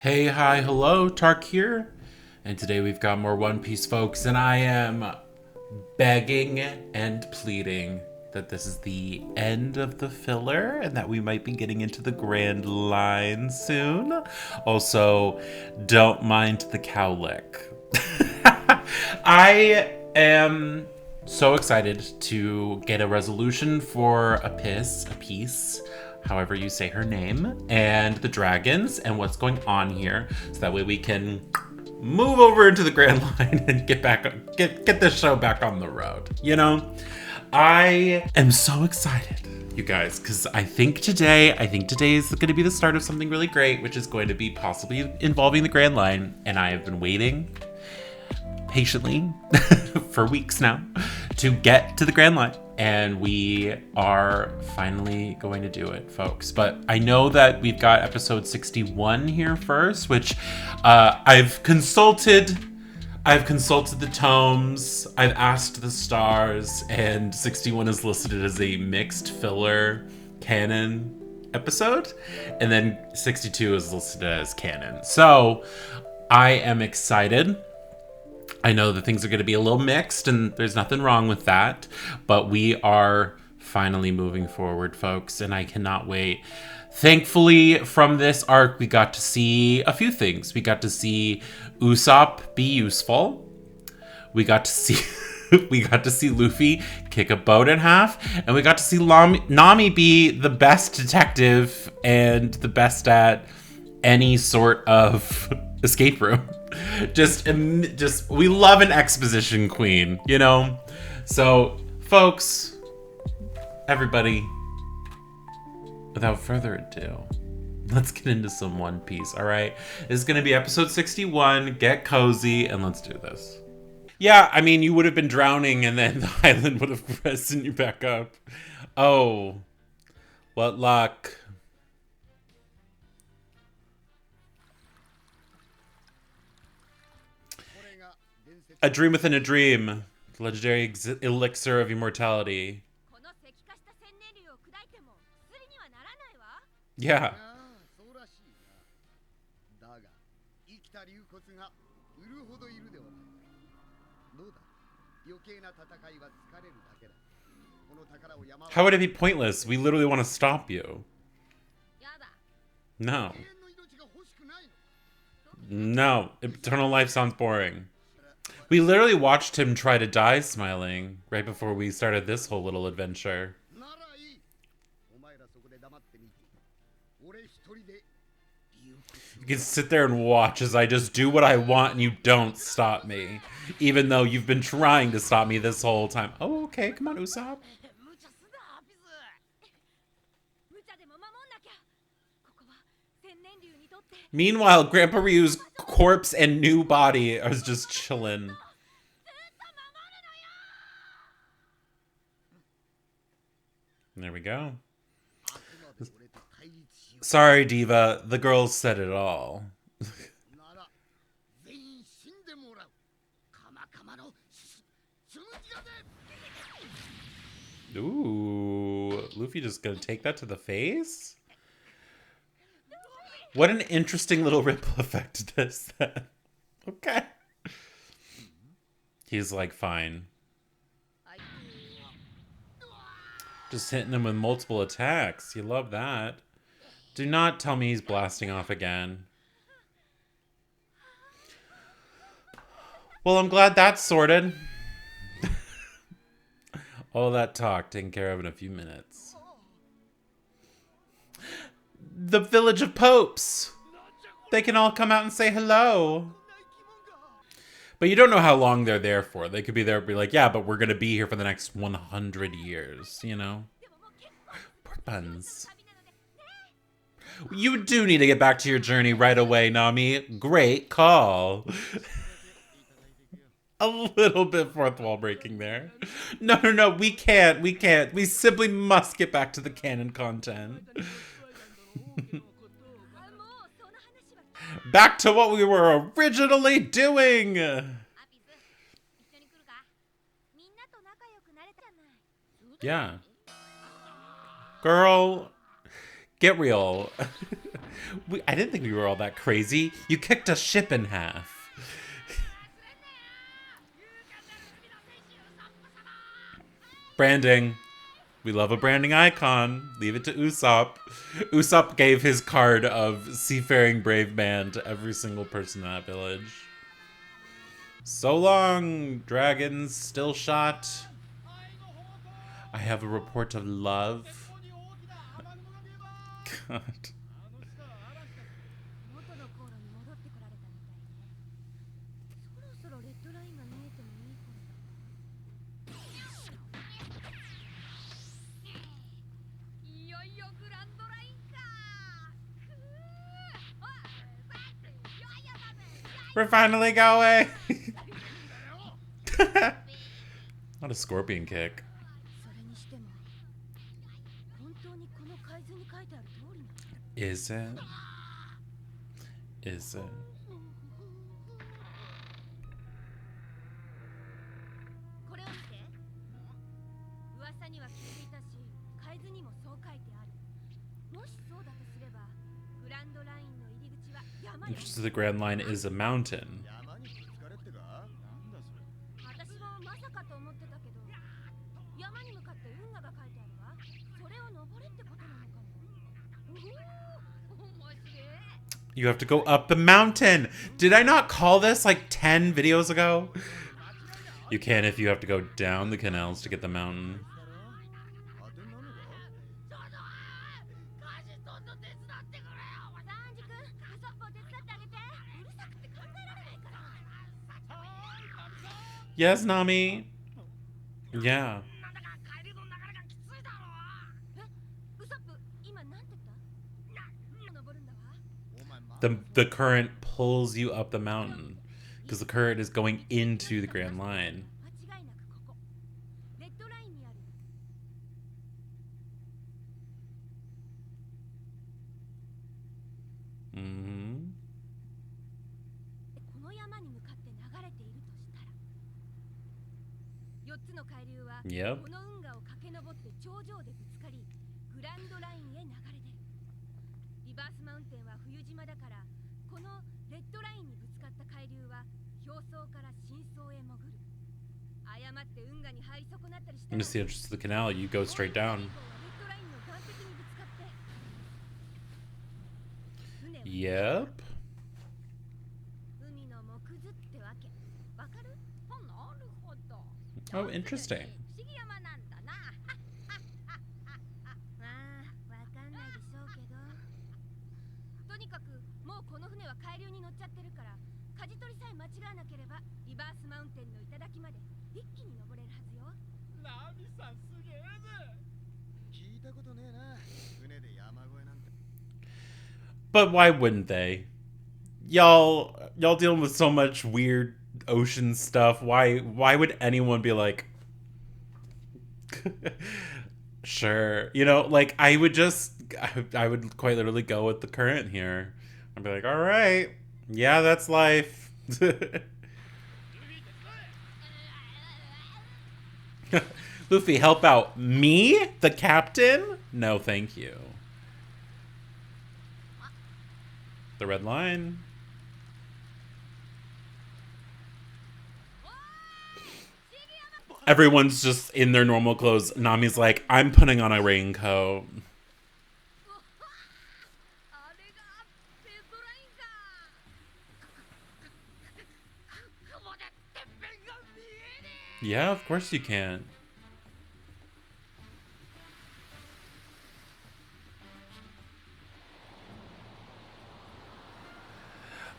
Hey, hi, hello, Tark here. And today we've got more One Piece, folks, and I am begging and pleading that this is the end of the filler and that we might be getting into the Grand Line soon. Also, don't mind the cowlick. I am so excited to get a resolution for a piece, however you say her name, and the dragons and what's going on here, so that way we can move over into the Grand Line and get this show back on the road. You know, I am so excited, you guys, because I think today is going to be the start of something really great, which is going to be possibly involving the Grand Line, and I have been waiting patiently for weeks now to get to the Grand Line. And we are finally going to do it, folks. But I know that we've got episode 61 here first, which I've consulted the tomes, I've asked the stars, and 61 is listed as a mixed filler canon episode, and then 62 is listed as canon. So I am excited. I know that things are going to be a little mixed, and there's nothing wrong with that, but we are finally moving forward, folks, and I cannot wait. Thankfully, from this arc, we got to see a few things. We got to see Usopp be useful. We got to see we got to see Luffy kick a boat in half, and we got to see Nami be the best detective and the best at any sort of escape room. Just we love an exposition queen, you know? So, folks, everybody, without further ado, let's get into some One Piece, all right? This is going to be episode 61. Get cozy, and let's do this. Yeah, I mean, you would have been drowning, and then the island would have risen you back up. Oh, what luck. A dream within a dream. The legendary elixir of immortality. Yeah. How would it be pointless? We literally want to stop you. No. No. Eternal life sounds boring. We literally watched him try to die smiling right before we started this whole little adventure. You can sit there and watch as I just do what I want and you don't stop me. Even though you've been trying to stop me this whole time. Oh, okay. Come on, Usopp. Meanwhile, Grandpa Ryu's corpse and new body are just chilling. There we go. Sorry, Diva. The girls said it all. Ooh. Luffy just gonna take that to the face? What an interesting little ripple effect this. Okay. He's like, fine. Just hitting him with multiple attacks. You love that. Do not tell me he's blasting off again. Well, I'm glad that's sorted. All that talk taken care of in a few minutes. The village of popes. They can all come out and say hello. But you don't know how long they're there for. They could be there and be like, yeah, but we're going to be here for the next 100 years, you know? Pork buns. You do need to get back to your journey right away, Nami. Great call. A little bit fourth wall breaking there. No, we can't. We simply must get back to the canon content. Back to what we were originally doing. Yeah. Girl, get real. I didn't think we were all that crazy. You kicked a ship in half. Branding. We love a branding icon. Leave it to Usopp. Usopp gave his card of Seafaring Brave Man to every single person in that village. So long, dragons still shot. I have a report of love. God. We're finally going! Not a scorpion kick. Is it? Is it? So the Grand Line is a mountain. You have to go up the mountain. Did I not call this like 10 videos ago? You can if you have to go down the canals to get the mountain. Yes, Nami. Yeah. The current pulls you up the mountain because the current is going into the Grand Line. Mm-hmm. Yep. I'm just the entrance to the canal. You go straight down. Yep. Oh, interesting. But why wouldn't they? Y'all dealing with so much weird ocean stuff. Why would anyone be like sure. You know, like I would quite literally go with the current here. I'd be like, all right, yeah, that's life. Luffy, help out me, the captain? No, thank you. The red line. Everyone's just in their normal clothes. Nami's like, I'm putting on a raincoat. Yeah, of course you can.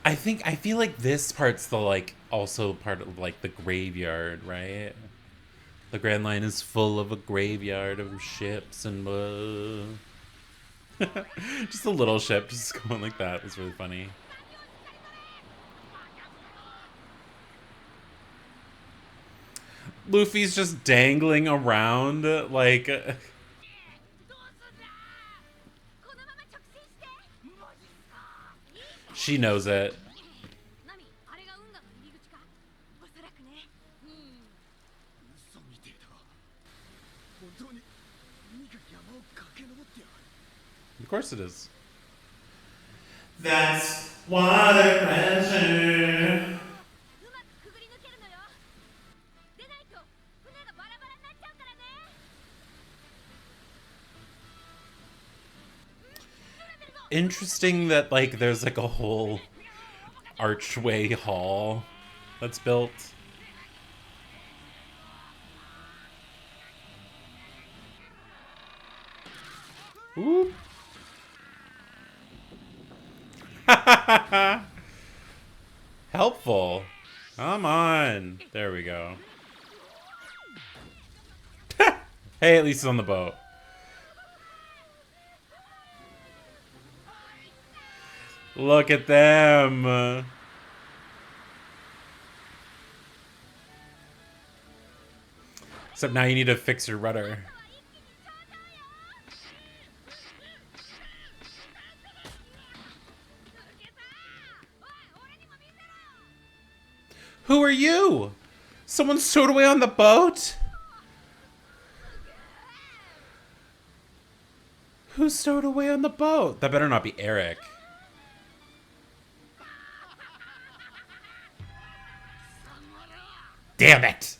I feel like this part's the like also part of like the graveyard, right? The Grand Line is full of a graveyard of ships and just a little ship just going like that. It's really funny. Luffy's just dangling around like she knows it. Of course it is. That's water pressure. Interesting that like there's like a whole archway hall that's built. Ooh. Helpful. Come on. There we go. Hey, at least it's on the boat. Look at them. Except now you need to fix your rudder. Who are you? Someone stowed away on the boat? Who stowed away on the boat? That better not be Eric. Damn it!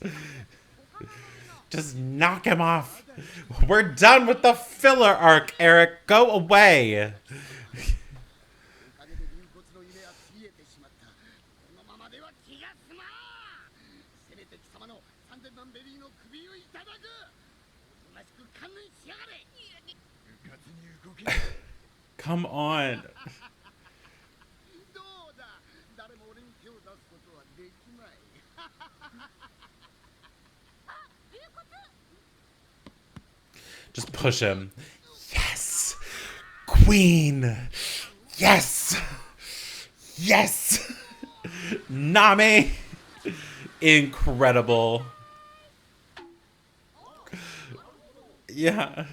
Just knock him off. We're done with the filler arc, Eric. Go away. Come on. Just push him. Yes! Queen! Yes! Yes! Nami! Incredible. Yeah.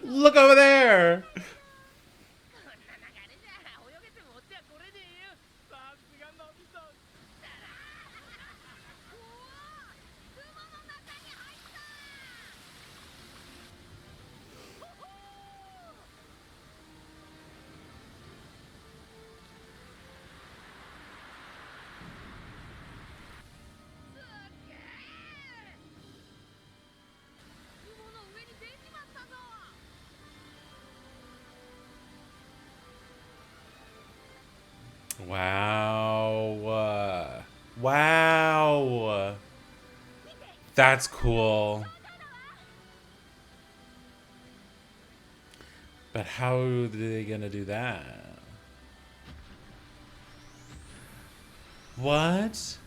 Look over there! Wow. Wow. That's cool. But how are they gonna do that? What?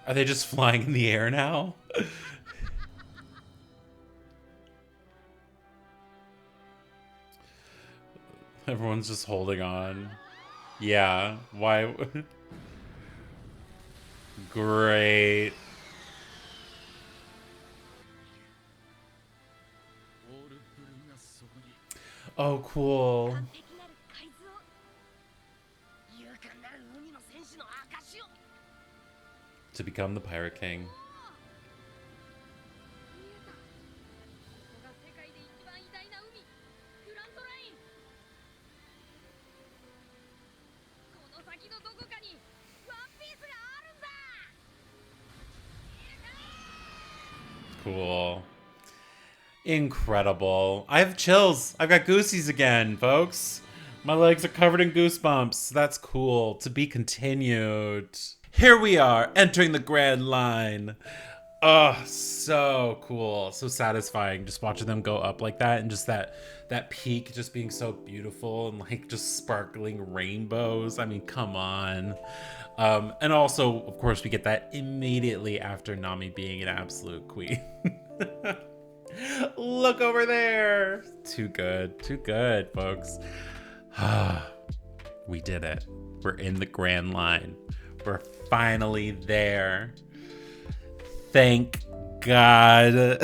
Are they just flying in the air now? Everyone's just holding on. Yeah, why? Great. Oh, cool. To become the Pirate King. Cool. Incredible. I have chills. I've got goosies again, folks. My legs are covered in goosebumps. That's cool. To be continued. Here we are, entering the Grand Line. Oh, so cool. So satisfying just watching them go up like that, and just that peak just being so beautiful and like just sparkling rainbows. I mean, come on. And also, of course, we get that immediately after Nami being an absolute queen. Look over there. Too good, folks. We did it. We're in the Grand Line. We're finally there. Thank God.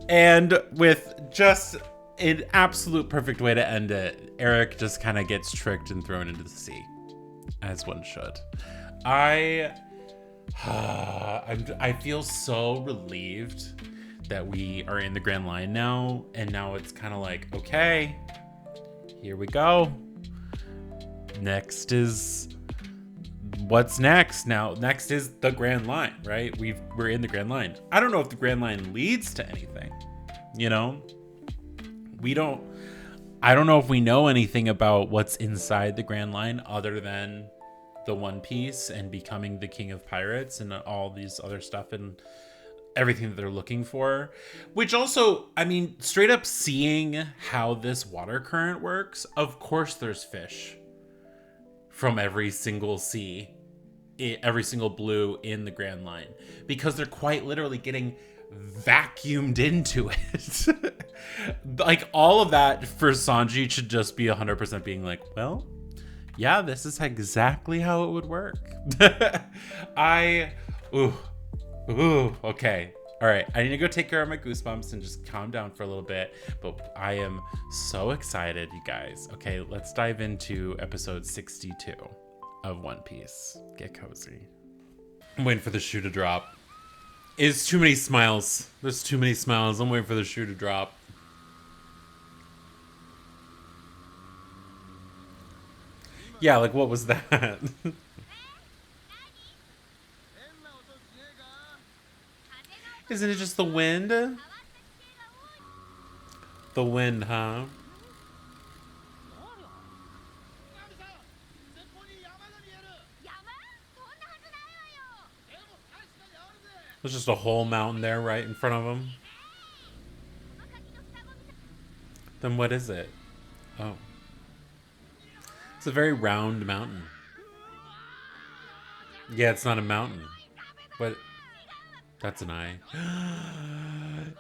And with just an absolute perfect way to end it, Eric just kind of gets tricked and thrown into the sea, as one should. I feel so relieved that we are in the Grand Line now, and now it's kind of like, okay, here we go. Next is what's next? Now, next is the Grand Line, right? We're in the Grand Line. I don't know if the Grand Line leads to anything. You know, I don't know if we know anything about what's inside the Grand Line other than the One Piece and becoming the King of Pirates and all these other stuff and everything that they're looking for. Which also, I mean, straight up seeing how this water current works, of course there's fish from every single sea, every single blue in the Grand Line, because they're quite literally getting vacuumed into it. Like, all of that for Sanji should just be 100% being like, well, yeah, this is exactly how it would work. Okay. All right, I need to go take care of my goosebumps and just calm down for a little bit, but I am so excited, you guys. Okay, let's dive into episode 62 of One Piece. Get cozy. I'm waiting for the shoe to drop. It's too many smiles. There's too many smiles. I'm waiting for the shoe to drop. Yeah, like, what was that? Isn't it just the wind? The wind, huh? There's just a whole mountain there right in front of him. Then what is it? Oh. It's a very round mountain. Yeah, it's not a mountain. But that's an eye.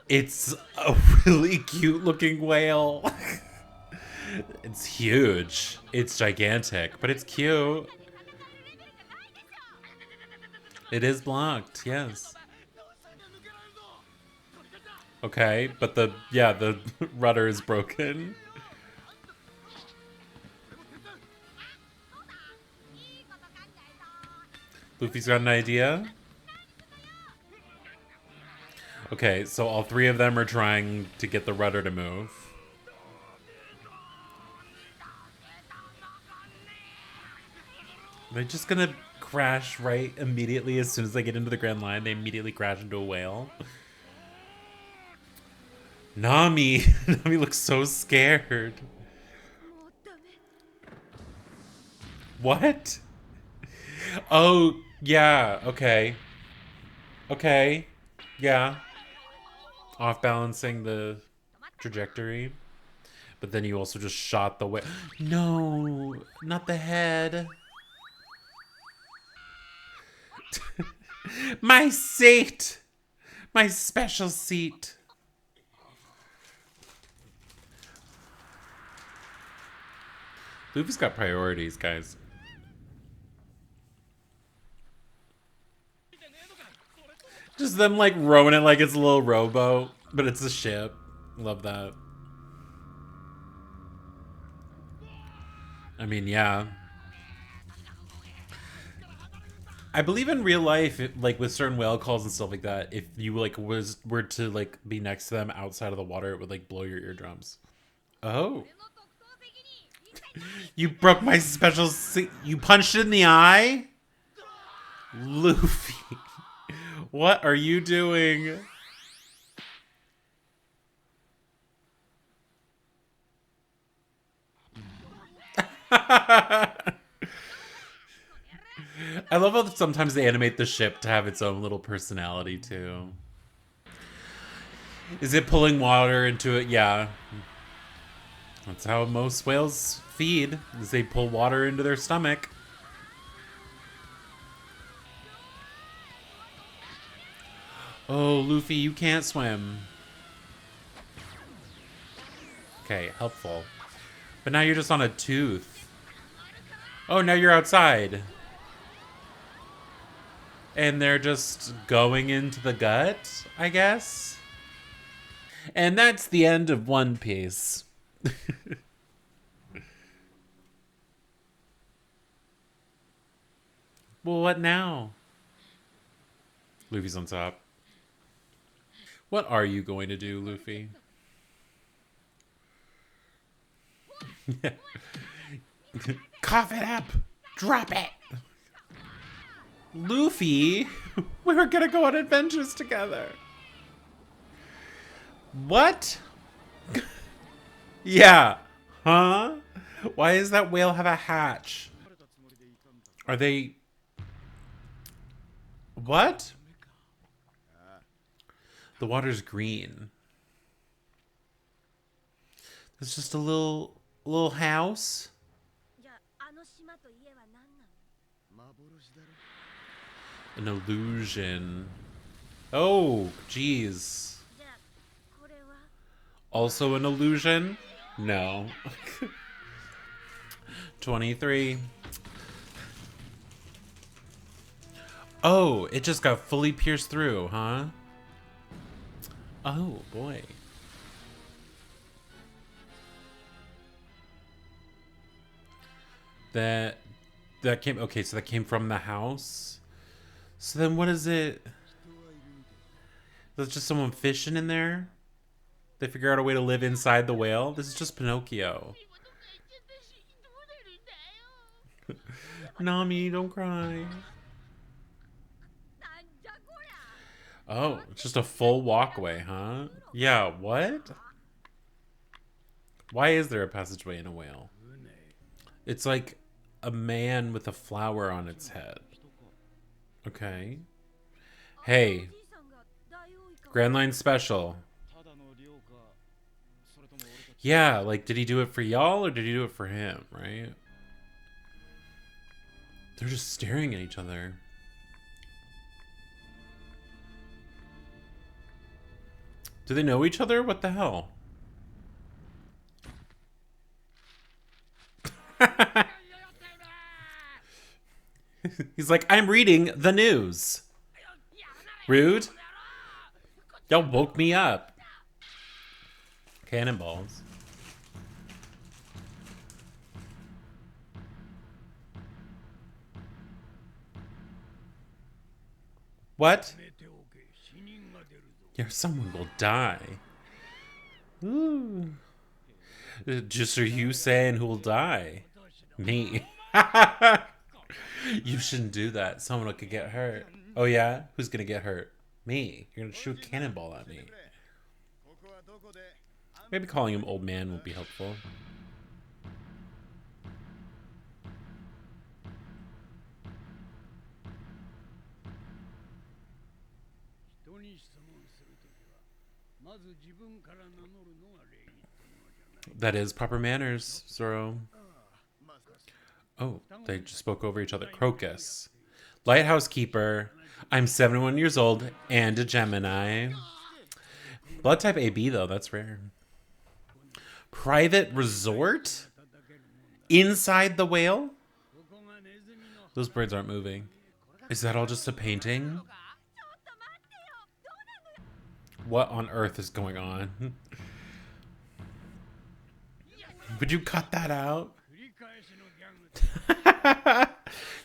It's a really cute looking whale. It's huge. It's gigantic, but it's cute. It is blocked, yes. Okay, but the rudder is broken. Luffy's got an idea. Okay, so all three of them are trying to get the rudder to move. They're just gonna crash right immediately as soon as they get into the Grand Line. They immediately crash into a whale. Nami! Nami looks so scared. What? Oh, yeah, okay. Okay, yeah. Off-balancing the trajectory. But then you also just shot the whale. No, not the head. My seat! My special seat. Luffy's got priorities, guys. Just them, like, rowing it like it's a little rowboat, but it's a ship. Love that. I mean, yeah. I believe in real life, like with certain whale calls and stuff like that, if you like were to like be next to them outside of the water, it would like blow your eardrums. Oh. You broke my special you punched it in the eye? Luffy. What are you doing? I love how sometimes they animate the ship to have its own little personality too. Is it pulling water into it? Yeah. That's how most whales feed, is they pull water into their stomach. Oh, Luffy, you can't swim. Okay, helpful. But now you're just on a tooth. Oh, now you're outside. And they're just going into the gut, I guess? And that's the end of One Piece. Well, what now? Luffy's on top. What are you going to do, Luffy? Cough it up! Drop it! Luffy, we were gonna go on adventures together. What? Yeah. Huh? Why does that whale have a hatch? Are they... What? The water's green. It's just a little house. An illusion. Oh, jeez. Also an illusion? No. 23. Oh, it just got fully pierced through, huh? Oh, boy. That came... Okay, so that came from the house? So then what is it? There's just someone fishing in there? They figure out a way to live inside the whale? This is just Pinocchio. Nami, don't cry. Oh, it's just a full walkway, huh? Yeah, what? Why is there a passageway in a whale? It's like a man with a flower on its head. Okay. Hey. Grand Line Special. Yeah, like, did he do it for y'all or did he do it for him, right? They're just staring at each other. Do they know each other? What the hell? He's like, I'm reading the news. Rude. Y'all woke me up. Cannonballs. What? Yeah, someone will die. Ooh. Just are you saying who will die? Me. You shouldn't do that. Someone could get hurt. Oh yeah? Who's gonna get hurt? Me. You're gonna shoot a cannonball at me. Maybe calling him old man would be helpful. That is proper manners, Zoro. Oh, they just spoke over each other. Crocus. Lighthouse keeper. I'm 71 years old and a Gemini. Blood type AB, though. That's rare. Private resort? Inside the whale? Those birds aren't moving. Is that all just a painting? What on earth is going on? Would you cut that out?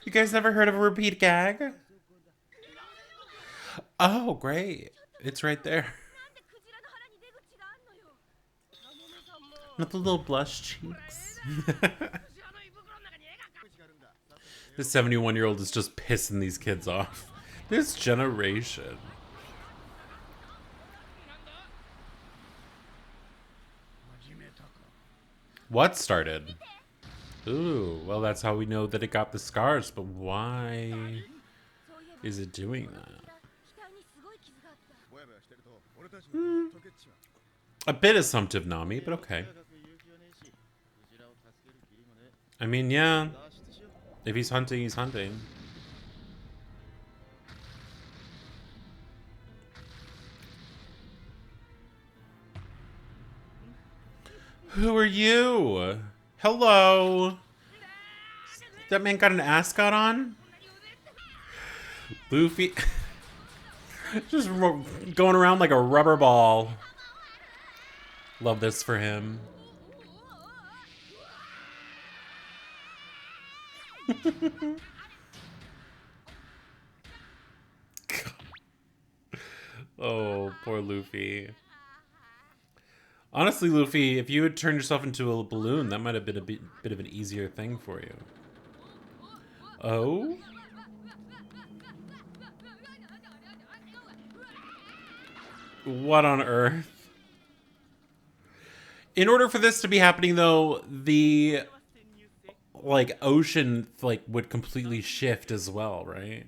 You guys never heard of a repeat gag? Oh, great. It's right there. Not the little blush cheeks. The 71-year-old is just pissing these kids off. This generation. What started? Ooh, well, that's how we know that it got the scars, but why is it doing that? A bit assumptive, Nami, but okay. I mean, yeah. If he's hunting, he's hunting. Who are you? Hello. That man got an ascot on? Luffy. Just going around like a rubber ball. Love this for him. Oh, poor Luffy. Honestly, Luffy, if you had turned yourself into a balloon, that might have been a bit of an easier thing for you. Oh? What on earth? In order for this to be happening, though, the like ocean like would completely shift as well, right?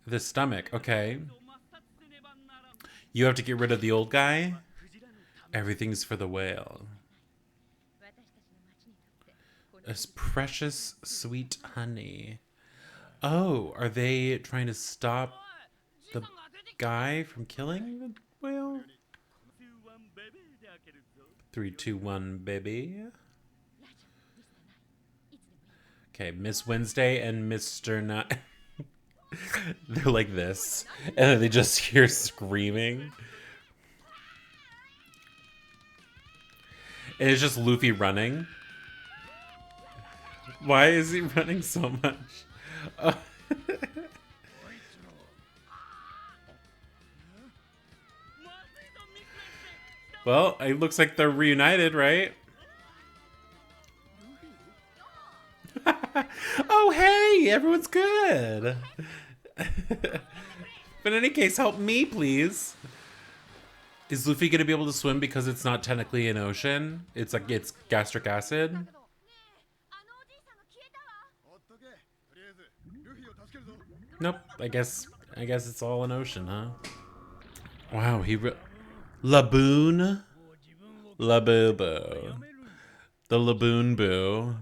The stomach, okay. You have to get rid of the old guy. Everything's for the whale. This precious sweet honey. Oh, are they trying to stop the guy from killing the whale? 3, 2, 1, baby. Okay, Miss Wednesday and Mr. Night. They're like this. And then they just hear screaming. And it's just Luffy running. Why is he running so much? Oh. Well, it looks like they're reunited, right? Oh, hey, everyone's good. But in any case, help me, please. Is Luffy going to be able to swim because it's not technically an ocean? It's like it's gastric acid? Nope. I guess it's all an ocean, huh? Wow, Laboon? Labubu. The Laboonbu.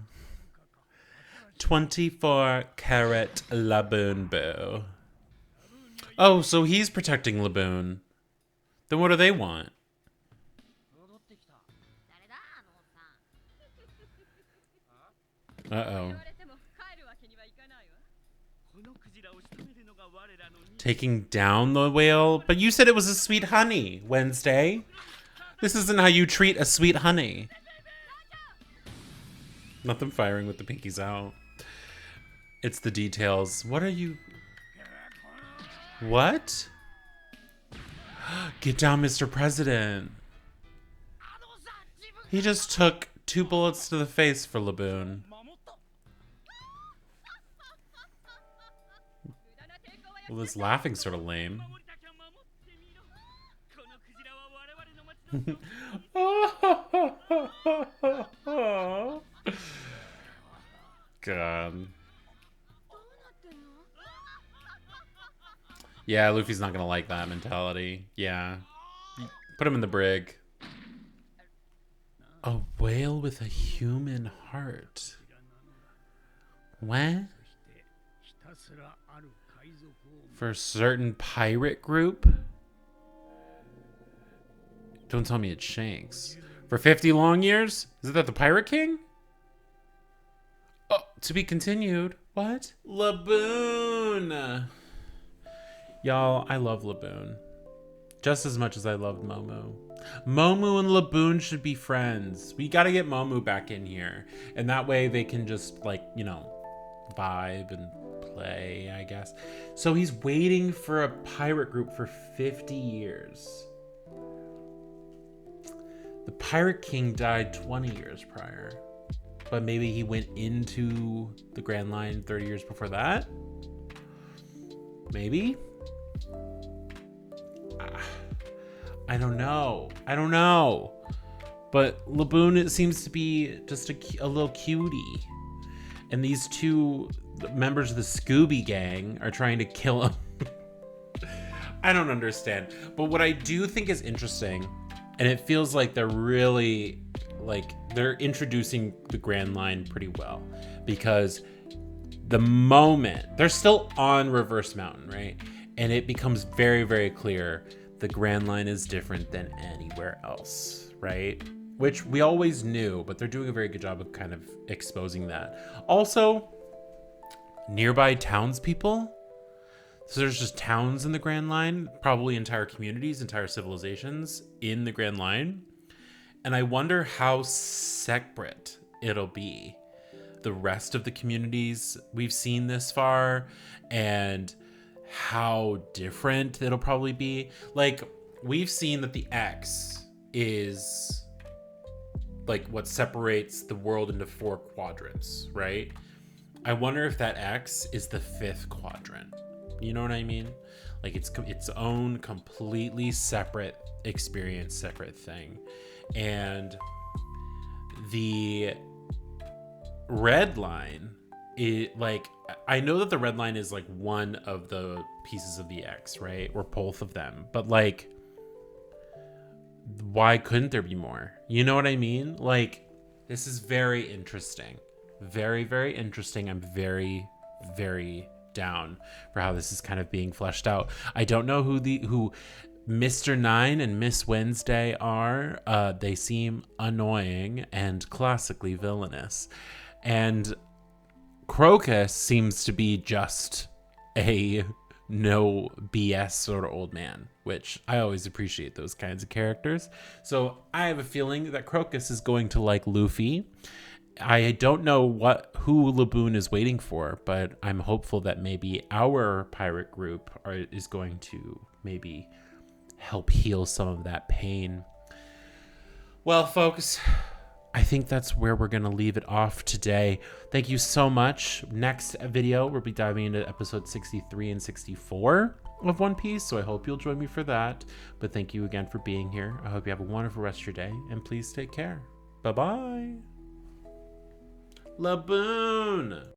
24-karat Laboonbu. Oh, so he's protecting Laboon. Then what do they want? Uh-oh. Taking down the whale? But you said it was a sweet honey, Wednesday. This isn't how you treat a sweet honey. Nothing firing with the pinkies out. It's the details. What are you... What? Get down, Mr. President. He just took 2 bullets to the face for Laboon. Well, this laughing's sort of lame. God. Yeah, Luffy's not gonna like that mentality. Yeah. Put him in the brig. A whale with a human heart. What? For a certain pirate group? Don't tell me it's Shanks. For 50 long years? Is that the Pirate King? Oh, to be continued. What? Laboon! Y'all, I love Laboon. Just as much as I loved Momo. Momo and Laboon should be friends. We gotta get Momo back in here. And that way they can just, like, you know, vibe and play, I guess. So he's waiting for a pirate group for 50 years. The Pirate King died 20 years prior. But maybe he went into the Grand Line 30 years before that? Maybe? I don't know. But Laboon, it seems to be just a little cutie. And these 2 members of the Scooby Gang are trying to kill him. I don't understand. But what I do think is interesting, and it feels like they're really, like, they're introducing the Grand Line pretty well. Because the moment, they're still on Reverse Mountain, right? And it becomes very, very clear the Grand Line is different than anywhere else, right? Which we always knew, but they're doing a very good job of kind of exposing that. Also, nearby townspeople. So there's just towns in the Grand Line, probably entire communities, entire civilizations in the Grand Line. And I wonder how separate it'll be. the rest of the communities we've seen this far and how different it'll probably be. Like, we've seen that the X is like what separates the world into 4 quadrants, right? I wonder if that X is the 5th quadrant. You know what I mean? Like, it's its own completely separate experience, separate thing. And the red line, I know that the red line is like one of the pieces of the X, right? Or both of them. But like, why couldn't there be more? You know what I mean? Like, this is very interesting. Very, very interesting. I'm very, very down for how this is kind of being fleshed out. I don't know who Mr. Nine and Miss Wednesday are. They seem annoying and classically villainous. And Crocus seems to be just a no BS sort of old man, which I always appreciate those kinds of characters. So I have a feeling that Crocus is going to like Luffy. I don't know who Laboon is waiting for, but I'm hopeful that maybe our pirate group is going to maybe help heal some of that pain. Well, folks, I think that's where we're going to leave it off today. Thank you so much. Next video, we'll be diving into episode 63 and 64 of One Piece, so I hope you'll join me for that. But thank you again for being here. I hope you have a wonderful rest of your day, and please take care. Bye-bye. Laboon!